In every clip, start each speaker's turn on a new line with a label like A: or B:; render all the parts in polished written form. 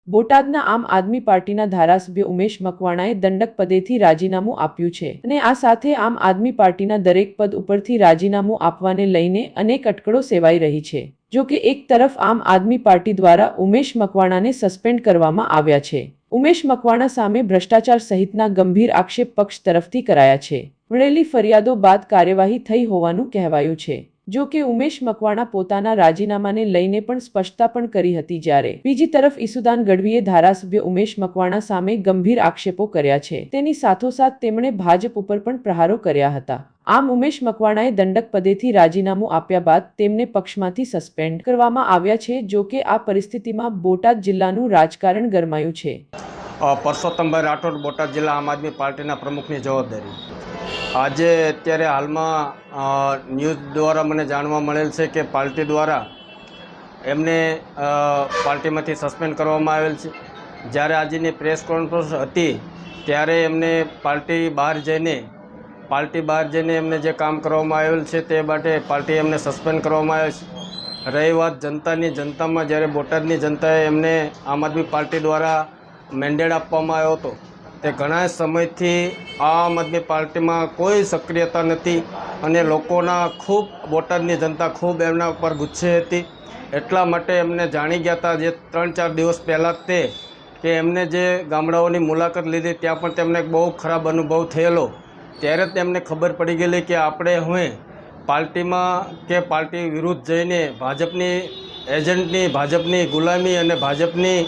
A: બોટાદના આમ આદમી પાર્ટીના ધારાસભ્ય ઉમેશ મકવાણાએ દંડક પદેથી રાજીનામું આપ્યું છે અને આ સાથે આમ આદમી પાર્ટીના દરેક પદ ઉપરથી રાજીનામું આપવાને લઈને અનેક અટકળો સેવાઈ રહી છે। જો કે એક તરફ આમ આદમી પાર્ટી દ્વારા ઉમેશ મકવાણાને સસ્પેન્ડ કરવામાં આવ્યા છે। ઉમેશ મકવાણા સામે ભ્રષ્ટાચાર સહિતના ગંભીર આક્ષેપ પક્ષ તરફથી કરાયા છે। મળેલી ફરિયાદો બાદ કાર્યવાહી થઈ હોવાનું કહેવાયું છે। જો કે ઉમેશ મકવાણા પોતાના રાજીનામાને લઈને પણ સ્પષ્ટતા પણ કરી હતી, જ્યારે બીજી તરફ ઈસુદાન ગઢવીએ ધારાસભ્ય ઉમેશ મકવાણા સામે ગંભીર આક્ષેપો કર્યા છે। તેની સાથોસાથ તેમણે ભાજપ ઉપર પણ પ્રહારો કર્યા હતા। આમ ઉમેશ મકવાણાએ દંડક પદેથી રાજીનામું આપ્યા બાદ તેમને પક્ષમાંથી સસ્પેન્ડ કરવામાં આવ્યા છે। જો કે આ પરિસ્થિતિમાં બોટાદ જિલ્લાનું રાજકારણ ગરમાયું છે।
B: પરસોત્તમભાઈ રાઠોડ, બોટાદ જિલ્લા આમ આદમી પાર્ટીના પ્રમુખની જવાબદારી। આજે અત્યારે હાલમાં ન્યૂઝ દ્વારા મને જાણવા મળેલ છે કે પાર્ટી દ્વારા એમને પાર્ટીમાંથી સસ્પેન્ડ કરવામાં આવેલ છે। જ્યારે આજની પ્રેસ કોન્ફરન્સ હતી ત્યારે એમને પાર્ટી બહાર જઈને એમને જે કામ કરવામાં આવેલ છે તે માટે પાર્ટી એમને સસ્પેન્ડ કરવામાં આવે છે। રહી વાત જનતામાં જ્યારે બોટાદની જનતાએ એમને આમ આદમી પાર્ટી દ્વારા મેન્ડેટ આપવામાં આવ્યો હતો તે ઘણા સમયથી આમ આદમી પાર્ટીમાં કોઈ સક્રિયતા નથી અને લોકોના ખૂબ બોટાદની જનતા ખૂબ એમના ઉપર ગુસ્સે હતી। એટલા માટે એમને જાણી ગયા હતા જે 3-4 દિવસ પહેલાં તે કે એમને જે ગામડાઓની મુલાકાત લીધી ત્યાં પણ તેમને બહુ ખરાબ અનુભવ થયેલો। ત્યારે તેમને ખબર પડી ગયેલી કે આપણે હું પાર્ટીમાં કે પાર્ટી વિરુદ્ધ જઈને ભાજપની એજન્ટની, ભાજપની ગુલામી અને ભાજપની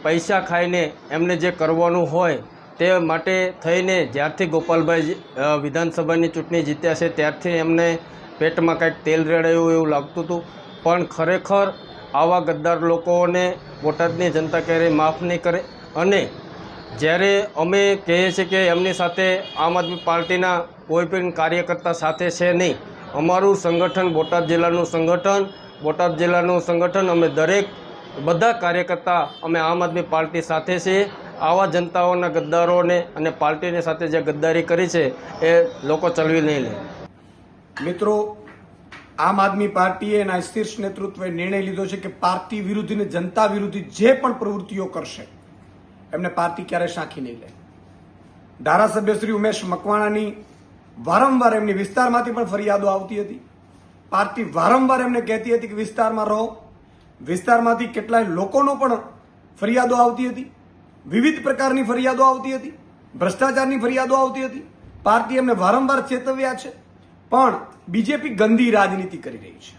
B: પૈસા ખાઈને એમને જે કરવાનું હોય તે માટે થઈને જ્યારથી ગોપાલભાઈ વિધાનસભાની ચૂંટણી જીત્યા છે ત્યારથી એમને પેટમાં કંઈક તેલ રેડાયું એવું લાગતું હતું। પણ ખરેખર આવા ગદ્દાર લોકોને બોટાદની જનતા ક્યારેય માફ નહીં કરે અને જ્યારે અમે કહીએ છીએ કે એમની સાથે આમ આદમી પાર્ટીના કોઈ પણ કાર્યકર્તા સાથે છે નહીં। અમારું સંગઠન બોટાદ જિલ્લાનું સંગઠન અમે બધા કાર્યકર્તા અમે આમ આદમી પાર્ટી સાથે છીએ। આવા જનતાઓના ગદ્દારોને અને પાર્ટીની સાથે જે ગદ્દારી કરી છે એ લોકો ચલવી નહીં લે।
C: મિત્રો, આમ આદમી પાર્ટીએ એના શીર્ષ નેતૃત્વએ નિર્ણય લીધો છે કે પાર્ટી વિરુદ્ધ અને જનતા વિરુદ્ધ જે પણ પ્રવૃત્તિઓ કરશે એમને પાર્ટી ક્યારેય સાંખી નહીં લે। ધારાસભ્ય શ્રી ઉમેશ મકવાણાની વારંવાર એમની વિસ્તારમાંથી પણ ફરિયાદો આવતી હતી। પાર્ટી વારંવાર એમને કહેતી હતી કે વિસ્તારમાં રહો। વિસ્તારમાંથી કેટલાય લોકોનો પણ ફરિયાદો આવતી હતી, વિવિધ પ્રકારની ફરિયાદો આવતી હતી, ભ્રષ્ટાચારની ફરિયાદો આવતી હતી। પાર્ટી એમને વારંવાર ચેતવ્યા છે, પણ બીજેપી ગંદી રાજનીતિ કરી રહી છે।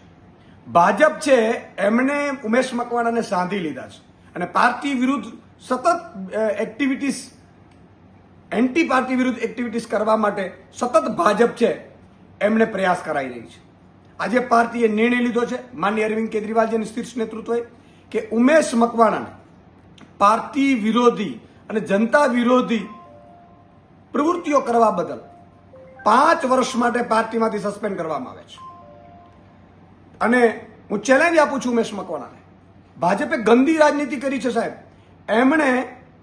C: ભાજપ છે એમણે ઉમેશ મકવાણાને સાંધી લીધા છે અને પાર્ટી વિરુદ્ધ સતત એક્ટિવિટીઝ, એન્ટી પાર્ટી વિરુદ્ધ એક્ટિવિટીઝ કરવા માટે સતત ભાજપ છે એમને પ્રયાસ કરાઈ રહી છે। આજે પાર્ટીએ નિર્ણય લીધો છે માનનીય અરવિંદ કેજરીવાલજીના શીર્ષ નેતૃત્વએ કે ઉમેશ મકવાણાને પાર્ટી વિરોધી અને જનતા વિરોધી પ્રવૃત્તિઓ કરવા બદલ 5 વર્ષ માટે પાર્ટીમાંથી સસ્પેન્ડ કરવામાં આવે છે। અને હું ચેલેન્જ આપું છું ઉમેશ મકવાણાને, ભાજપે ગંદી રાજનીતિ કરી છે સાહેબ। એમણે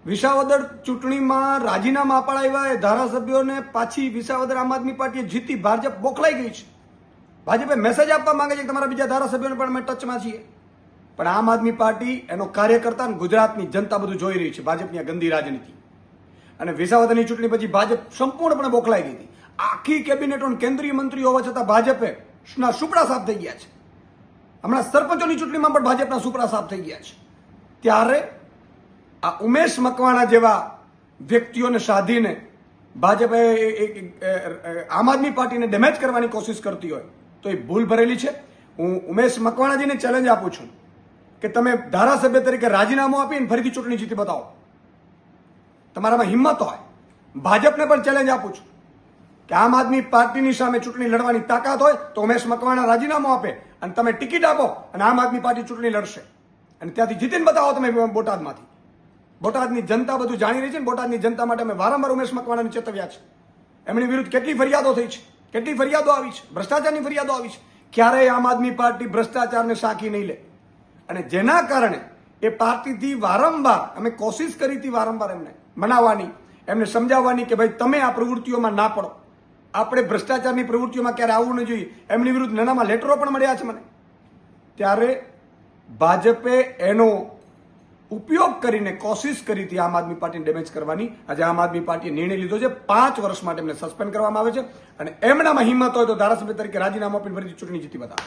C: વિસાવદર ચૂંટણીમાં રાજીનામા અપાવ્યા એ ધારાસભ્યોને પાછી વિસાવદર આમ આદમી પાર્ટીએ જીતી, ભાજપ બોખલાઈ ગઈ છે। ભાજપે મેસેજ આપવા માંગે છે કે તમારા બીજા ધારાસભ્યોને પણ અમે ટચમાં છીએ, પણ આમ આદમી પાર્ટી એનો કાર્યકર્તા અને ગુજરાતની જનતા બધું જોઈ રહી છે ભાજપની આ ગંદી રાજનીતિ। અને વિસાવદરની ચૂંટણી પછી ભાજપ સંપૂર્ણપણે બોખલાઈ ગઈ હતી। આખી કેબિનેટો કેન્દ્રીય મંત્રીઓ હોવા છતાં ભાજપે સુપડા સાફ થઈ ગયા છે। હમણાં સરપંચોની ચૂંટણીમાં પણ ભાજપના સુપડા સાફ થઈ ગયા છે। ત્યારે આ ઉમેશ મકવાણા જેવા વ્યક્તિઓને સાધીને ભાજપે આમ આદમી પાર્ટીને ડેમેજ કરવાની કોશિશ કરતી હોય તો એ ભૂલ ભરેલી છે। હું ઉમેશ મકવાણાજીને ચેલેન્જ આપું છું કે તમે ધારાસભ્ય તરીકે રાજીનામું આપીને ફરીથી ચૂંટણી જીતી બતાવો, તમારામાં હિંમત હોય। ભાજપને પણ ચેલેન્જ આપું છું કે આમ આદમી પાર્ટીની સામે ચૂંટણી લડવાની તાકાત હોય તો ઉમેશ મકવાણા રાજીનામું આપે અને તમે ટિકિટ આપો અને આમ આદમી પાર્ટી ચૂંટણી લડશે અને ત્યાંથી જીતીને બતાવો તમે બોટાદમાંથી। બોટાદની જનતા બધું જાણી રહી છે ને બોટાદની જનતા માટે અમે વારંવાર ઉમેશ મકવાણાને ચેતવ્યા છે। એમની વિરુદ્ધ કેટલી ફરિયાદો થઈ છે, કેટલી ફરિયાદો આવી છે, ભ્રષ્ટાચારની ફરિયાદો આવી છે। ક્યારેય આમ આદમી પાર્ટી ભ્રષ્ટાચારને સાંખી નહીં લે અને જેના કારણે એ પાર્ટીથી વારંવાર અમે કોશિશ કરી હતી વારંવાર એમને મનાવવાની, એમને સમજાવવાની કે ભાઈ તમે આ પ્રવૃત્તિઓમાં ના પડો, આપણે ભ્રષ્ટાચારની પ્રવૃત્તિઓમાં ક્યારે આવવું ન જોઈએ। એમની વિરુદ્ધ નાનામાં લેટરો પણ મળ્યા છે મને। ત્યારે ભાજપે એનો ઉપયોગ કરીને કોશિશ કરી હતી આમ આદમી પાર્ટીને ડેમેજ કરવાની. આજે આમ આદમી પાર્ટીએ નિર્ણય લીધો છે 5 વર્ષ માટે એમને સસ્પેન્ડ કરવામાં આવે છે અને એમનામાં હિંમત હોય તો ધારાસભ્ય તરીકે રાજીનામું આપીને ફરીથી ચૂંટણી જીતી બતાવે.